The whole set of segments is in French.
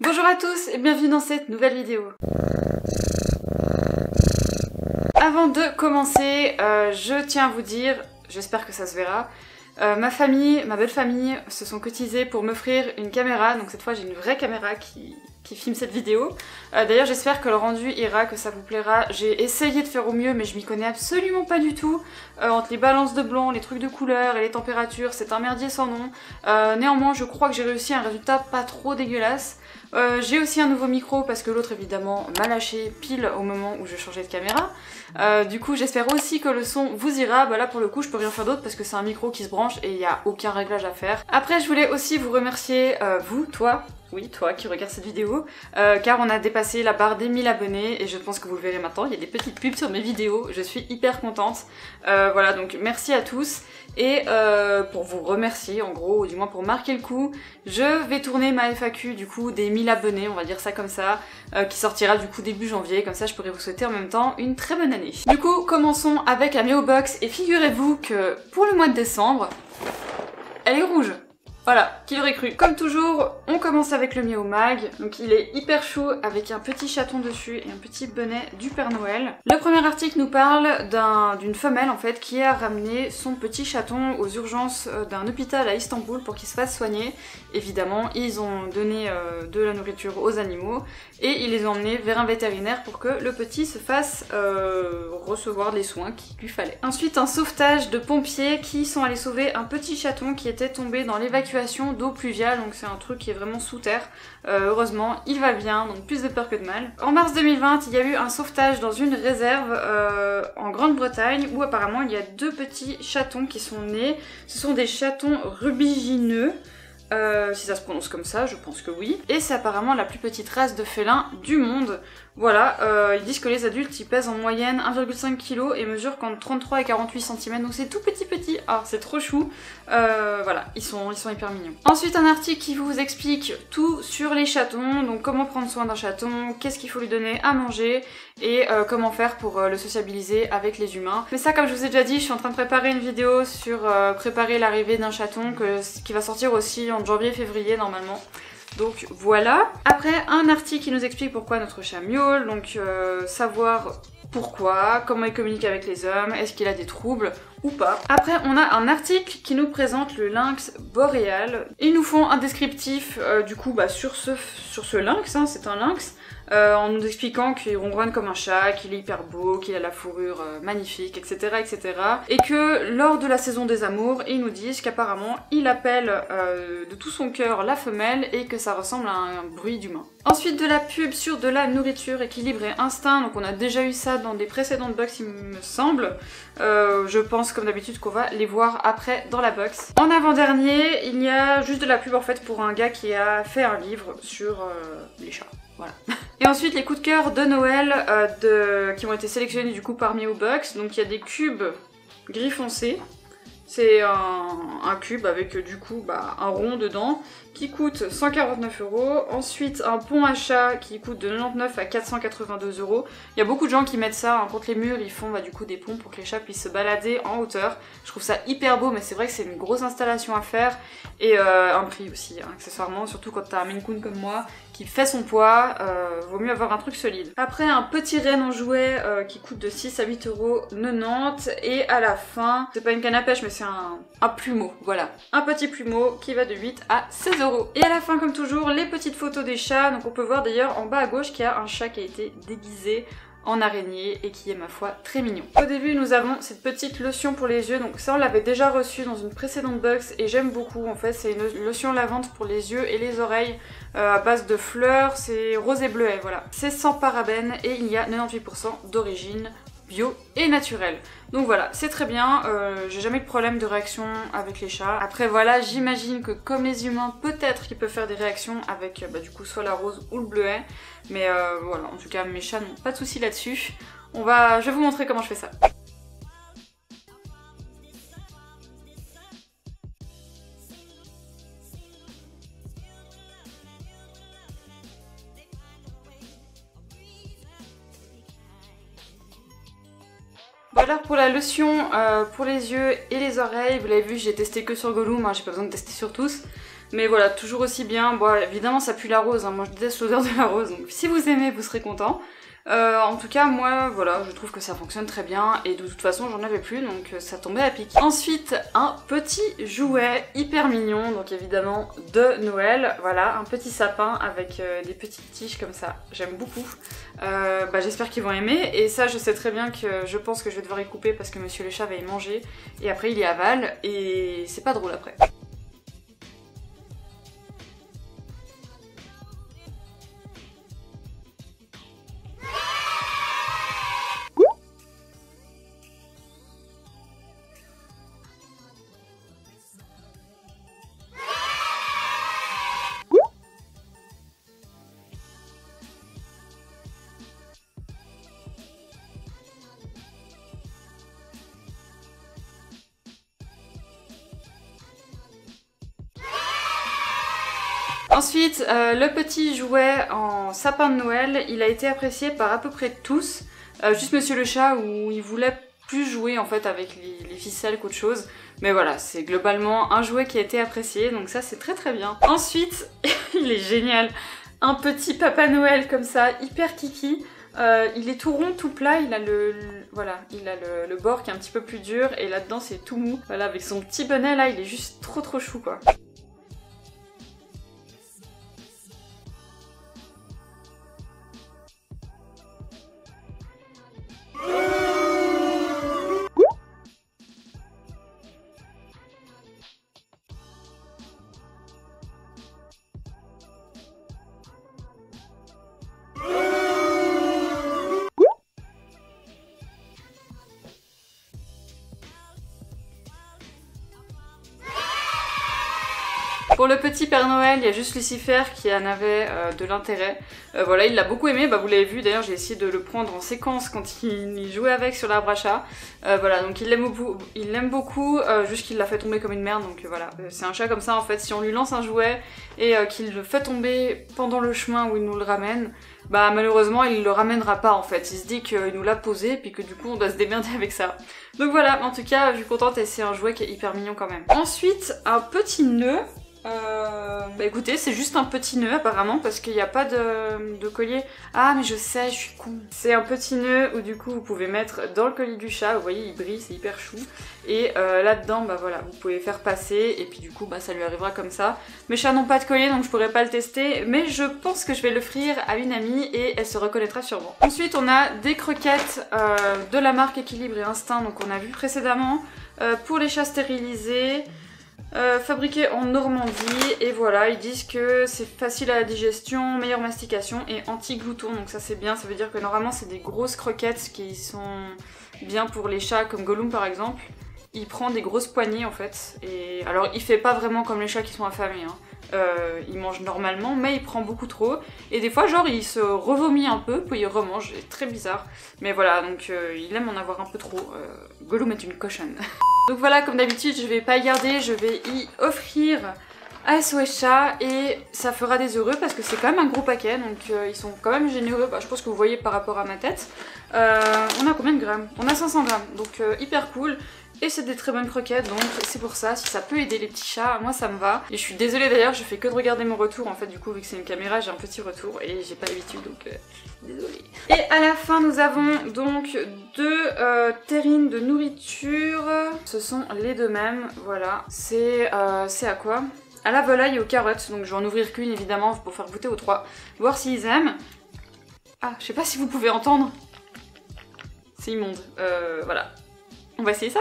Bonjour à tous et bienvenue dans cette nouvelle vidéo. Avant de commencer, je tiens à vous dire, j'espère que ça se verra, ma belle famille, se sont cotisés pour m'offrir une caméra, donc cette fois j'ai une vraie caméra qui filme cette vidéo. D'ailleurs j'espère que le rendu ira, que ça vous plaira. J'ai essayé de faire au mieux mais je m'y connais absolument pas du tout. Entre les balances de blanc, les trucs de couleurs et les températures, c'est un merdier sans nom. Néanmoins je crois que j'ai réussi un résultat pas trop dégueulasse. J'ai aussi un nouveau micro parce que l'autre évidemment m'a lâché pile au moment où je changeais de caméra. Du coup j'espère aussi que le son vous ira. Bah là pour le coup je peux rien faire d'autre parce que c'est un micro qui se branche et il n'y a aucun réglage à faire. Après je voulais aussi vous remercier, vous, toi qui regarde cette vidéo, car on a dépassé la barre des 1000 abonnés et je pense que vous le verrez maintenant, il y a des petites pubs sur mes vidéos, je suis hyper contente. Voilà, donc merci à tous. Et pour vous remercier en gros, ou du moins pour marquer le coup, je vais tourner ma FAQ du coup des 1000 abonnés, on va dire ça comme ça, qui sortira du coup début janvier, comme ça je pourrai vous souhaiter en même temps une très bonne année. Du coup commençons avec la Mio Box et figurez-vous que pour le mois de décembre, elle est rouge. Voilà, qui l'aurait cru. Comme toujours, on commence avec le Mio Mag. Donc il est hyper chaud avec un petit chaton dessus et un petit bonnet du Père Noël. Le premier article nous parle d'une femelle en fait qui a ramené son petit chaton aux urgences d'un hôpital à Istanbul pour qu'il se fasse soigner. Évidemment, ils ont donné de la nourriture aux animaux et ils les ont emmenés vers un vétérinaire pour que le petit se fasse recevoir les soins qu'il lui fallait. Ensuite, un sauvetage de pompiers qui sont allés sauver un petit chaton qui était tombé dans l'évacuation d'eau pluviale, donc c'est un truc qui est vraiment sous terre. Heureusement, il va bien, donc plus de peur que de mal. En mars 2020, il y a eu un sauvetage dans une réserve en Grande-Bretagne où apparemment il y a deux petits chatons qui sont nés. Ce sont des chatons rubigineux. Si ça se prononce comme ça, je pense que oui. Et c'est apparemment la plus petite race de félins du monde. Voilà, ils disent que les adultes ils pèsent en moyenne 1,5 kg et mesurent entre 33 et 48 cm, donc c'est tout petit. Ah, c'est trop chou. Voilà, ils sont hyper mignons. Ensuite, un article qui vous explique tout sur les chatons, donc comment prendre soin d'un chaton, qu'est-ce qu'il faut lui donner à manger et comment faire pour le sociabiliser avec les humains. Mais ça, comme je vous ai déjà dit, je suis en train de préparer une vidéo sur préparer l'arrivée d'un chaton qui va sortir aussi en janvier-février normalement. Donc voilà. Après, un article qui nous explique pourquoi notre chat miaule, donc savoir pourquoi, comment il communique avec les hommes, est-ce qu'il a des troubles ou pas. Après, on a un article qui nous présente le lynx boréal. Ils nous font un descriptif du coup sur ce lynx, hein, c'est un lynx. En nous expliquant qu'il ronronne comme un chat, qu'il est hyper beau, qu'il a la fourrure magnifique, etc., etc. Et que lors de la saison des amours, ils nous disent qu'apparemment il appelle de tout son cœur la femelle et que ça ressemble à un bruit d'humain. Ensuite de la pub sur de la nourriture équilibrée instinct, donc on a déjà eu ça dans des précédentes box il me semble. Je pense comme d'habitude qu'on va les voir après dans la box. En avant-dernier, il y a juste de la pub en fait pour un gars qui a fait un livre sur les chats. Voilà. Et ensuite les coups de cœur de Noël qui ont été sélectionnés du coup par Mio Box. Donc il y a des cubes gris foncé. C'est un cube avec du coup un rond dedans qui coûte 149 €. Ensuite un pont à chat qui coûte de 99 à 482 €. Il y a beaucoup de gens qui mettent ça contre les murs, ils font du coup des ponts pour que les chats puissent se balader en hauteur. Je trouve ça hyper beau mais c'est vrai que c'est une grosse installation à faire et un prix aussi hein, accessoirement, surtout quand t'as un Maine Coon comme moi qui fait son poids, vaut mieux avoir un truc solide. Après un petit renne en jouet qui coûte de 6 à 8,90 € et à la fin, c'est pas une canne à pêche mais c'est un plumeau, voilà. Un petit plumeau qui va de 8 à 16 €. Et à la fin comme toujours, les petites photos des chats, donc on peut voir d'ailleurs en bas à gauche qu'il y a un chat qui a été déguisé en araignée et qui est ma foi très mignon. Au début nous avons cette petite lotion pour les yeux, donc ça on l'avait déjà reçu dans une précédente box et j'aime beaucoup en fait, c'est une lotion lavande pour les yeux et les oreilles à base de fleurs, c'est rose et bleuet, voilà. C'est sans parabènes et il y a 98% d'origine bio et naturelle. Donc voilà, c'est très bien, j'ai jamais eu de problème de réaction avec les chats. Après voilà, j'imagine que comme les humains, peut-être qu'ils peuvent faire des réactions avec du coup soit la rose ou le bleuet. Mais voilà, en tout cas mes chats n'ont pas de soucis là-dessus. Je vais vous montrer comment je fais ça. Bon alors pour la lotion pour les yeux et les oreilles, vous l'avez vu, j'ai testé que sur Gollum, hein, j'ai pas besoin de tester sur tous. Mais voilà, toujours aussi bien. Bon, évidemment ça pue la rose, hein. Moi je déteste l'odeur de la rose, donc si vous aimez vous serez content. En tout cas moi voilà, je trouve que ça fonctionne très bien et de toute façon j'en avais plus donc ça tombait à pic. Ensuite un petit jouet hyper mignon, donc évidemment de Noël, voilà un petit sapin avec des petites tiges comme ça, j'aime beaucoup. J'espère qu'ils vont aimer et ça je sais très bien que je pense que je vais devoir y couper parce que monsieur le chat va y manger et après il y avale et c'est pas drôle après. Ensuite, le petit jouet en sapin de Noël, il a été apprécié par à peu près tous. Juste Monsieur le Chat où il voulait plus jouer en fait avec les ficelles qu'autre chose. Mais voilà, c'est globalement un jouet qui a été apprécié, donc ça c'est très très bien. Ensuite, il est génial, un petit Papa Noël comme ça, hyper kiki. Il est tout rond, tout plat, il a le bord qui est un petit peu plus dur et là-dedans c'est tout mou. Voilà, avec son petit bonnet là, il est juste trop trop chou quoi. Pour le petit Père Noël, il y a juste Lucifer qui en avait de l'intérêt. Voilà, il l'a beaucoup aimé, vous l'avez vu, d'ailleurs j'ai essayé de le prendre en séquence quand il jouait avec sur l'arbre à chat. Voilà, donc il l'aime beaucoup, juste qu'il l'a fait tomber comme une merde, donc voilà. C'est un chat comme ça en fait, si on lui lance un jouet et qu'il le fait tomber pendant le chemin où il nous le ramène, malheureusement il le ramènera pas en fait. Il se dit qu'il nous l'a posé, puis que du coup on doit se démerder avec ça. Donc voilà, en tout cas, je suis contente et c'est un jouet qui est hyper mignon quand même. Ensuite, un petit nœud. Écoutez, c'est juste un petit nœud apparemment parce qu'il n'y a pas de collier. Ah mais je sais, je suis con. C'est un petit nœud où du coup vous pouvez mettre dans le collier du chat, vous voyez il brille, c'est hyper chou. Et là-dedans, voilà, vous pouvez faire passer et puis du coup ça lui arrivera comme ça. Mes chats n'ont pas de collier donc je pourrais pas le tester, mais je pense que je vais l'offrir à une amie et elle se reconnaîtra sûrement. Ensuite on a des croquettes de la marque Équilibre et Instinct, donc on a vu précédemment, pour les chats stérilisés. Fabriqué en Normandie et voilà, ils disent que c'est facile à la digestion, meilleure mastication et anti-glouton, donc ça c'est bien, ça veut dire que normalement c'est des grosses croquettes qui sont bien pour les chats comme Gollum par exemple. Il prend des grosses poignées en fait, et alors il fait pas vraiment comme les chats qui sont affamés, hein. Il mange normalement mais il prend beaucoup trop et des fois genre il se revomit un peu puis il remange, c'est très bizarre, mais voilà, donc il aime en avoir un peu trop. Gollum est une cochonne. Donc voilà, comme d'habitude je vais pas y garder, je vais y offrir à SOS Chat et ça fera des heureux parce que c'est quand même un gros paquet, donc ils sont quand même généreux, je pense que vous voyez par rapport à ma tête. On a combien de grammes? On a 500 grammes, donc hyper cool. Et c'est des très bonnes croquettes, donc c'est pour ça, si ça peut aider les petits chats, moi ça me va. Et je suis désolée d'ailleurs, je fais que de regarder mon retour, en fait du coup vu que c'est une caméra j'ai un petit retour et j'ai pas l'habitude, donc désolée. Et à la fin nous avons donc deux terrines de nourriture, ce sont les deux mêmes, voilà. C'est à quoi? À la volaille et aux carottes, donc je vais en ouvrir qu'une évidemment pour faire goûter aux trois, voir s'ils aiment. Ah, je sais pas si vous pouvez entendre. C'est immonde, voilà. On va essayer ça.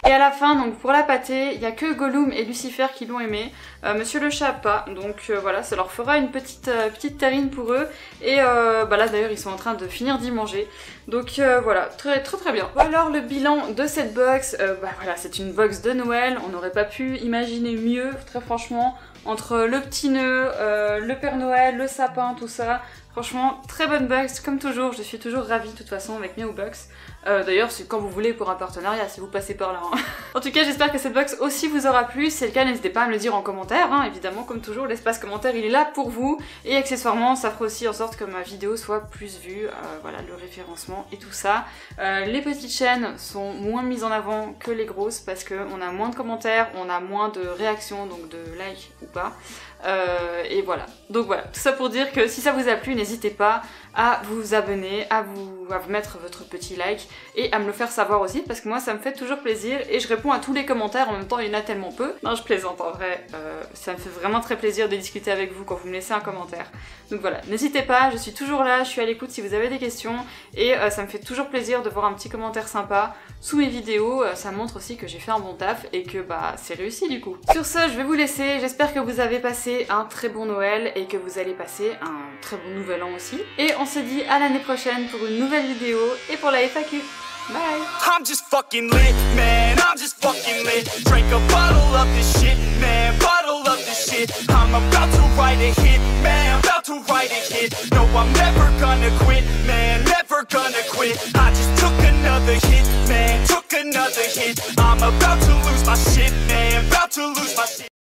Et à la fin, donc pour la pâtée, il n'y a que Gollum et Lucifer qui l'ont aimé. Monsieur le chat pas, donc voilà, ça leur fera une petite terrine pour eux. Et là d'ailleurs ils sont en train de finir d'y manger. Donc voilà, très bien. Alors le bilan de cette box, voilà, c'est une box de Noël, on n'aurait pas pu imaginer mieux, très franchement. Entre le petit nœud, le Père Noël, le sapin, tout ça. Franchement, très bonne box, comme toujours, je suis toujours ravie de toute façon avec Meow Box. D'ailleurs, c'est quand vous voulez pour un partenariat, si vous passez par là. Hein. En tout cas, j'espère que cette box aussi vous aura plu. Si c'est le cas, n'hésitez pas à me le dire en commentaire. Hein. Évidemment, comme toujours, l'espace commentaire, il est là pour vous. Et accessoirement, ça fera aussi en sorte que ma vidéo soit plus vue. Voilà, le référencement et tout ça. Les petites chaînes sont moins mises en avant que les grosses parce qu'on a moins de commentaires, on a moins de réactions, donc de likes ou pas. Et voilà. Donc voilà, tout ça pour dire que si ça vous a plu, n'hésitez pas à vous abonner, à vous mettre votre petit like et à me le faire savoir aussi parce que moi ça me fait toujours plaisir et je réponds à tous les commentaires en même temps, il y en a tellement peu. Non, je plaisante en vrai, ça me fait vraiment très plaisir de discuter avec vous quand vous me laissez un commentaire. Donc voilà, n'hésitez pas, je suis toujours là, je suis à l'écoute si vous avez des questions et ça me fait toujours plaisir de voir un petit commentaire sympa sous mes vidéos, ça montre aussi que j'ai fait un bon taf et que bah c'est réussi du coup. Sur ce, je vais vous laisser, j'espère que vous avez passé un très bon Noël et que vous allez passer un très bon nouvel an aussi. Et on se dit à l'année prochaine pour une nouvelle vidéo et pour la FAQ. Bye! I'm just fucking lit, man, I'm just fucking lit. Drink a bottle of this shit, man, bottle of this shit. I'm about to write a hit, man, about to write a hit. No, I'm never gonna quit, man, never gonna quit.